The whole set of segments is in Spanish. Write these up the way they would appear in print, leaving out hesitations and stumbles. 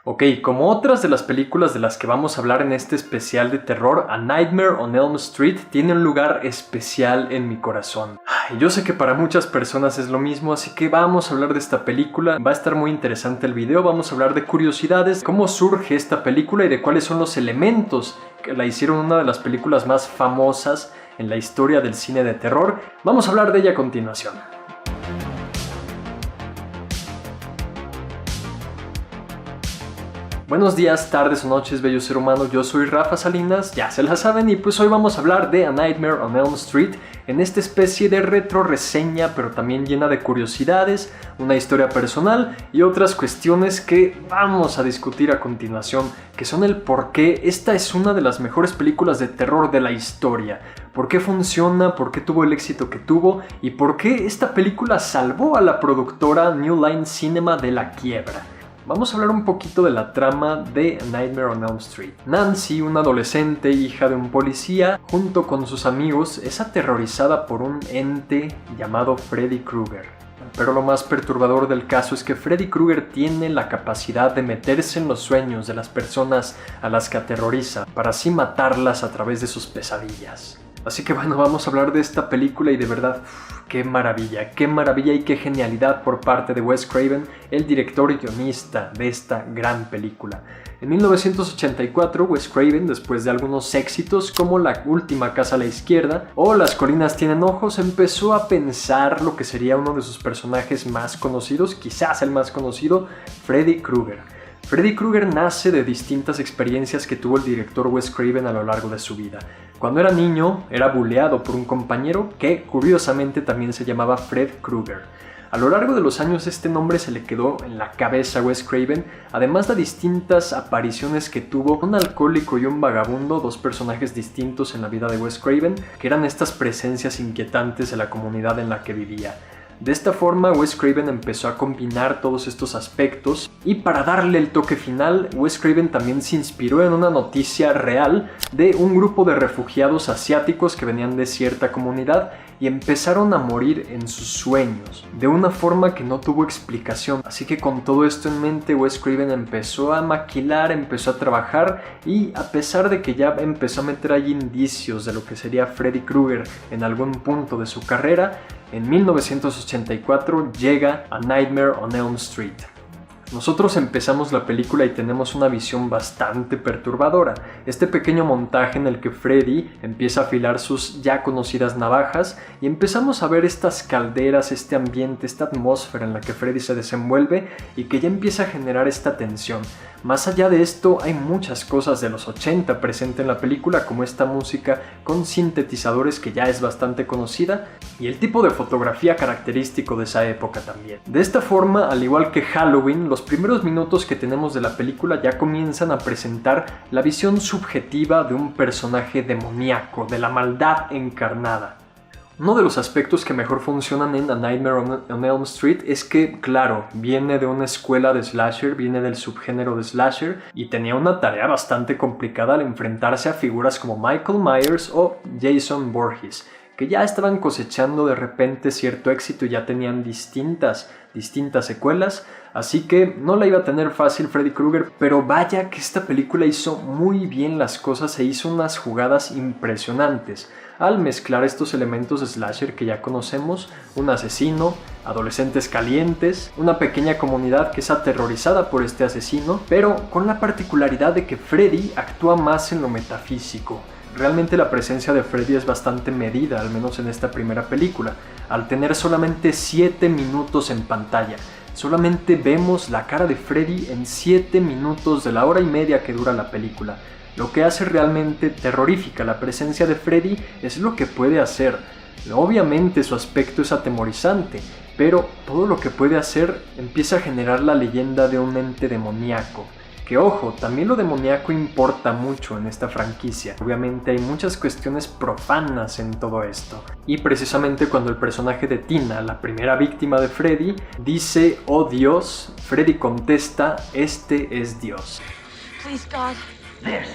Ok, como otras de las películas de las que vamos a hablar en este especial de terror, A Nightmare on Elm Street tiene un lugar especial en mi corazón. Yo sé que para muchas personas es lo mismo, así que vamos a hablar de esta película. Va a estar muy interesante el video, vamos a hablar de curiosidades, cómo surge esta película y de cuáles son los elementos que la hicieron una de las películas más famosas en la historia del cine de terror. Vamos a hablar de ella a continuación. Buenos días, tardes o noches, bello ser humano, yo soy Rafa Salinas, ya se la saben, y pues hoy vamos a hablar de A Nightmare on Elm Street en esta especie de retro reseña, pero también llena de curiosidades, una historia personal y otras cuestiones que vamos a discutir a continuación, que son el por qué esta es una de las mejores películas de terror de la historia, por qué funciona, por qué tuvo el éxito que tuvo y por qué esta película salvó a la productora New Line Cinema de la quiebra. Vamos a hablar un poquito de la trama de A Nightmare on Elm Street. Nancy, una adolescente hija de un policía, junto con sus amigos, es aterrorizada por un ente llamado Freddy Krueger. Pero lo más perturbador del caso es que Freddy Krueger tiene la capacidad de meterse en los sueños de las personas a las que aterroriza, para así matarlas a través de sus pesadillas. Así que bueno, vamos a hablar de esta película y de verdad, qué maravilla y qué genialidad por parte de Wes Craven, el director y guionista de esta gran película. En 1984, Wes Craven, después de algunos éxitos como La última casa a la izquierda o Las colinas tienen ojos, empezó a pensar lo que sería uno de sus personajes más conocidos, quizás el más conocido, Freddy Krueger. Freddy Krueger nace de distintas experiencias que tuvo el director Wes Craven a lo largo de su vida. Cuando era niño, era buleado por un compañero que, curiosamente, también se llamaba Fred Krueger. A lo largo de los años este nombre se le quedó en la cabeza a Wes Craven, además de distintas apariciones que tuvo un alcohólico y un vagabundo, dos personajes distintos en la vida de Wes Craven, que eran estas presencias inquietantes de la comunidad en la que vivía. De esta forma, Wes Craven empezó a combinar todos estos aspectos y para darle el toque final, Wes Craven también se inspiró en una noticia real de un grupo de refugiados asiáticos que venían de cierta comunidad y empezaron a morir en sus sueños, de una forma que no tuvo explicación. Así que con todo esto en mente, Wes Craven empezó a maquilar, empezó a trabajar y a pesar de que ya empezó a meter ahí indicios de lo que sería Freddy Krueger en algún punto de su carrera, en 1984 llega A Nightmare on Elm Street. Nosotros empezamos la película y tenemos una visión bastante perturbadora. Este pequeño montaje en el que Freddy empieza a afilar sus ya conocidas navajas y empezamos a ver estas calderas, este ambiente, esta atmósfera en la que Freddy se desenvuelve y que ya empieza a generar esta tensión. Más allá de esto, hay muchas cosas de los 80 presente en la película, como esta música con sintetizadores que ya es bastante conocida y el tipo de fotografía característico de esa época también. De esta forma, al igual que Halloween, los primeros minutos que tenemos de la película ya comienzan a presentar la visión subjetiva de un personaje demoníaco, de la maldad encarnada. Uno de los aspectos que mejor funcionan en A Nightmare on Elm Street es que, claro, viene de una escuela de slasher, viene del subgénero de slasher y tenía una tarea bastante complicada al enfrentarse a figuras como Michael Myers o Jason Voorhees, que ya estaban cosechando de repente cierto éxito y ya tenían distintas secuelas, así que no la iba a tener fácil Freddy Krueger, pero vaya que esta película hizo muy bien las cosas e hizo unas jugadas impresionantes al mezclar estos elementos de slasher que ya conocemos, un asesino, adolescentes calientes, una pequeña comunidad que es aterrorizada por este asesino, pero con la particularidad de que Freddy actúa más en lo metafísico. Realmente la presencia de Freddy es bastante medida, al menos en esta primera película, al tener solamente 7 minutos en pantalla. Solamente vemos la cara de Freddy en 7 minutos de la hora y media que dura la película. Lo que hace realmente terrorífica la presencia de Freddy es lo que puede hacer. Obviamente su aspecto es atemorizante, pero todo lo que puede hacer empieza a generar la leyenda de un ente demoníaco. Que ojo, también lo demoníaco importa mucho en esta franquicia. Obviamente hay muchas cuestiones profanas en todo esto. Y precisamente cuando el personaje de Tina, la primera víctima de Freddy, dice "Oh Dios", Freddy contesta "Este es Dios". Please God. This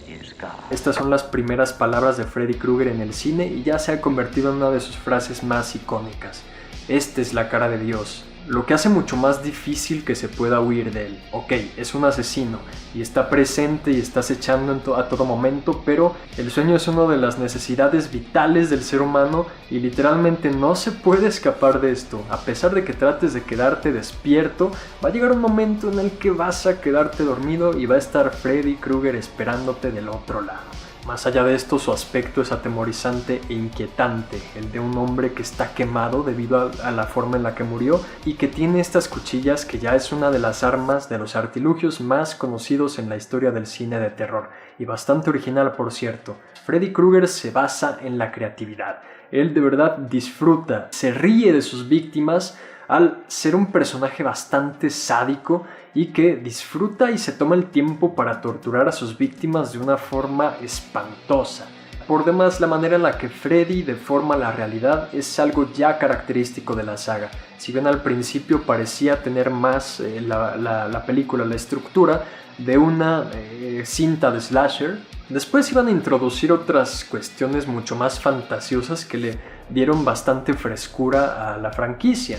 is God. Estas son las primeras palabras de Freddy Krueger en el cine y ya se ha convertido en una de sus frases más icónicas. Esta es la cara de Dios. lo que hace mucho más difícil que se pueda huir de él. Ok, es un asesino y está presente y está acechando a todo momento, pero el sueño es una de las necesidades vitales del ser humano y literalmente no se puede escapar de esto. A pesar de que trates de quedarte despierto, va a llegar un momento en el que vas a quedarte dormido y va a estar Freddy Krueger esperándote del otro lado. Más allá de esto, su aspecto es atemorizante e inquietante, el de un hombre que está quemado debido a la forma en la que murió y que tiene estas cuchillas que ya es una de las armas de los artilugios más conocidos en la historia del cine de terror, y bastante original por cierto. Freddy Krueger se basa en la creatividad. Él de verdad disfruta, se ríe de sus víctimas al ser un personaje bastante sádico y que disfruta y se toma el tiempo para torturar a sus víctimas de una forma espantosa. Por demás, la manera en la que Freddy deforma la realidad es algo ya característico de la saga. Si bien al principio parecía tener más la película, la estructura de una cinta de slasher, después iban a introducir otras cuestiones mucho más fantasiosas que le dieron bastante frescura a la franquicia,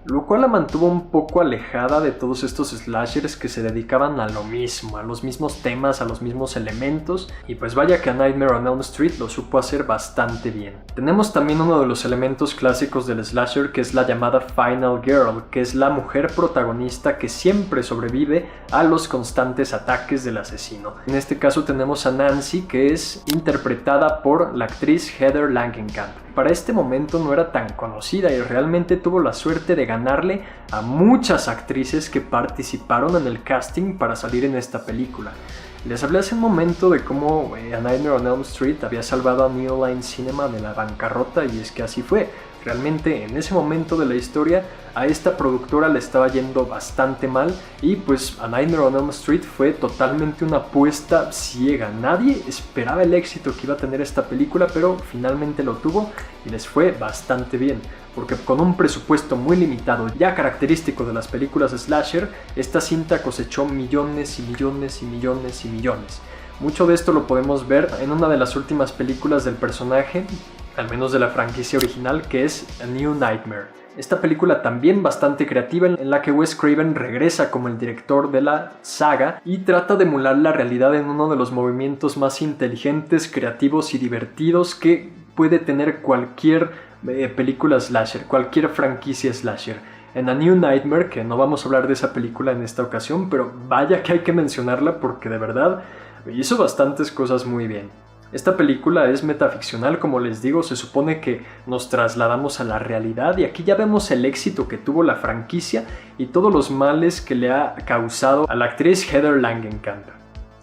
lo cual la mantuvo un poco alejada de todos estos slashers que se dedicaban a lo mismo, a los mismos temas, a los mismos elementos, y pues vaya que a Nightmare on Elm Street lo supo hacer bastante bien. Tenemos también uno de los elementos clásicos del slasher, que es la llamada Final Girl, que es la mujer protagonista que siempre sobrevive a los constantes ataques del asesino. En este caso tenemos a Nancy, que es interpretada por la actriz Heather Langenkamp. Para este momento no era tan conocida y realmente tuvo la suerte de ganarle a muchas actrices que participaron en el casting para salir en esta película. Les hablé hace un momento de cómo A Nightmare on Elm Street había salvado a New Line Cinema de la bancarrota, y es que así fue. Realmente en ese momento de la historia a esta productora le estaba yendo bastante mal y pues A Nightmare on Elm Street fue totalmente una apuesta ciega. Nadie esperaba el éxito que iba a tener esta película, pero finalmente lo tuvo y les fue bastante bien, porque con un presupuesto muy limitado, ya característico de las películas slasher, esta cinta cosechó millones y millones y millones y millones. Mucho de esto lo podemos ver en una de las últimas películas del personaje, al menos de la franquicia original, que es A New Nightmare. Esta película también bastante creativa, en la que Wes Craven regresa como el director de la saga y trata de emular la realidad en uno de los movimientos más inteligentes, creativos y divertidos que puede tener cualquier película slasher, cualquier franquicia slasher. En A New Nightmare, que no vamos a hablar de esa película en esta ocasión, pero vaya que hay que mencionarla porque de verdad hizo bastantes cosas muy bien. Esta película es metaficcional, como les digo, se supone que nos trasladamos a la realidad y aquí ya vemos el éxito que tuvo la franquicia y todos los males que le ha causado a la actriz Heather Langenkamp.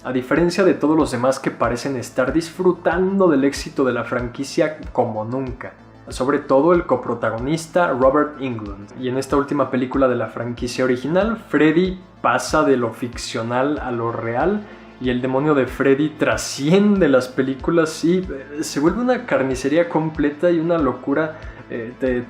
A diferencia de todos los demás que parecen estar disfrutando del éxito de la franquicia como nunca. Sobre todo el coprotagonista Robert Englund. Y en esta última película de la franquicia original, Freddy pasa de lo ficcional a lo real y el demonio de Freddy trasciende las películas y se vuelve una carnicería completa y una locura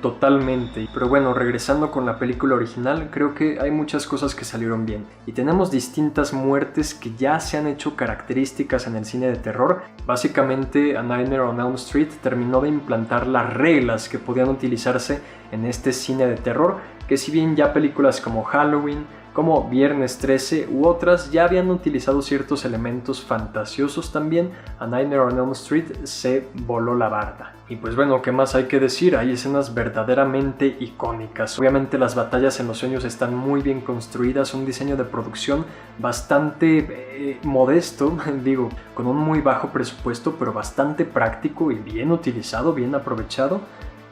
totalmente. Pero bueno, regresando con la película original, creo que hay muchas cosas que salieron bien y tenemos distintas muertes que ya se han hecho características en el cine de terror. Básicamente A Nightmare on Elm Street terminó de implantar las reglas que podían utilizarse en este cine de terror, que si bien ya películas como Halloween, como Viernes 13 u otras ya habían utilizado ciertos elementos fantasiosos también, A Nightmare on Elm Street se voló la barda. Y pues bueno, ¿qué más hay que decir? Hay escenas verdaderamente icónicas. Obviamente las batallas en los sueños están muy bien construidas, un diseño de producción bastante modesto, digo, con un muy bajo presupuesto, pero bastante práctico y bien utilizado, bien aprovechado.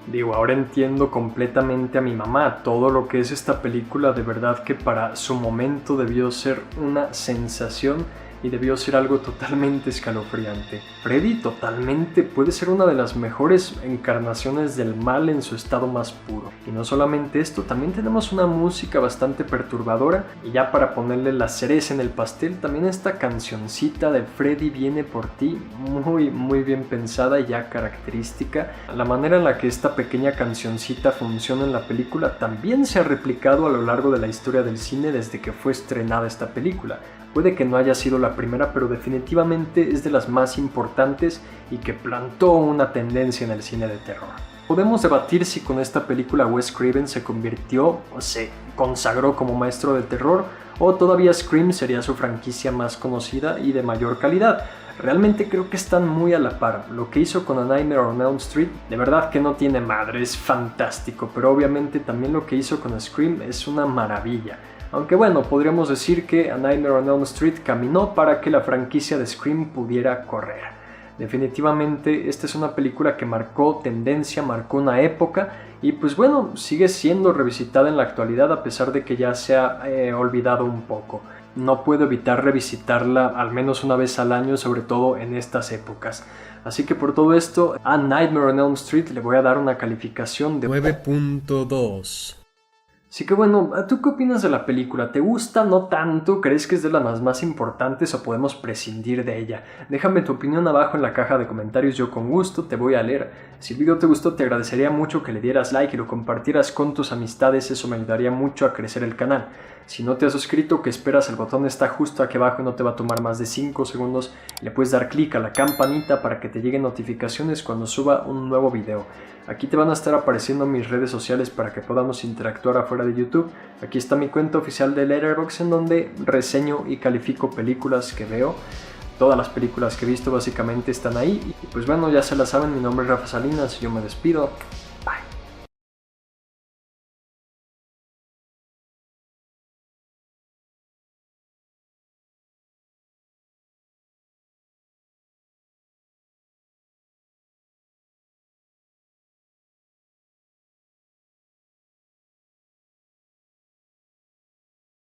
Digo, ahora entiendo completamente a mi mamá. Todo lo que es esta película, de verdad que para su momento debió ser una sensación y debió ser algo totalmente escalofriante. Freddy totalmente puede ser una de las mejores encarnaciones del mal en su estado más puro. Y no solamente esto, también tenemos una música bastante perturbadora. Y ya para ponerle la cereza en el pastel, también esta cancioncita de Freddy viene por ti, muy bien pensada y ya característica. La manera en la que esta pequeña cancioncita funciona en la película también se ha replicado a lo largo de la historia del cine desde que fue estrenada esta película. Puede que no haya sido la primera, pero definitivamente es de las más importantes y que plantó una tendencia en el cine de terror. Podemos debatir si con esta película Wes Craven se convirtió o se consagró como maestro del terror, o todavía Scream sería su franquicia más conocida y de mayor calidad. Realmente creo que están muy a la par. Lo que hizo con A Nightmare on Elm Street, de verdad que no tiene madre, es fantástico, pero obviamente también lo que hizo con Scream es una maravilla. Aunque bueno, podríamos decir que A Nightmare on Elm Street caminó para que la franquicia de Scream pudiera correr. Definitivamente esta es una película que marcó tendencia, marcó una época y pues bueno, sigue siendo revisitada en la actualidad a pesar de que ya se ha olvidado un poco. No puedo evitar revisitarla al menos una vez al año, sobre todo en estas épocas. Así que por todo esto, a Nightmare on Elm Street le voy a dar una calificación de 9.2. Así que bueno, ¿tú qué opinas de la película? ¿Te gusta? ¿No tanto? ¿Crees que es de las más importantes o podemos prescindir de ella? Déjame tu opinión abajo en la caja de comentarios, yo con gusto te voy a leer. Si el video te gustó, te agradecería mucho que le dieras like y lo compartieras con tus amistades, eso me ayudaría mucho a crecer el canal. Si no te has suscrito, ¿qué esperas? El botón está justo aquí abajo y no te va a tomar más de 5 segundos. Le puedes dar clic a la campanita para que te lleguen notificaciones cuando suba un nuevo video. Aquí te van a estar apareciendo mis redes sociales para que podamos interactuar afuera de YouTube. Aquí está mi cuenta oficial de Letterboxd en donde reseño y califico películas que veo. Todas las películas que he visto básicamente están ahí. Y pues bueno, ya se la saben, mi nombre es Rafa Salinas y yo me despido.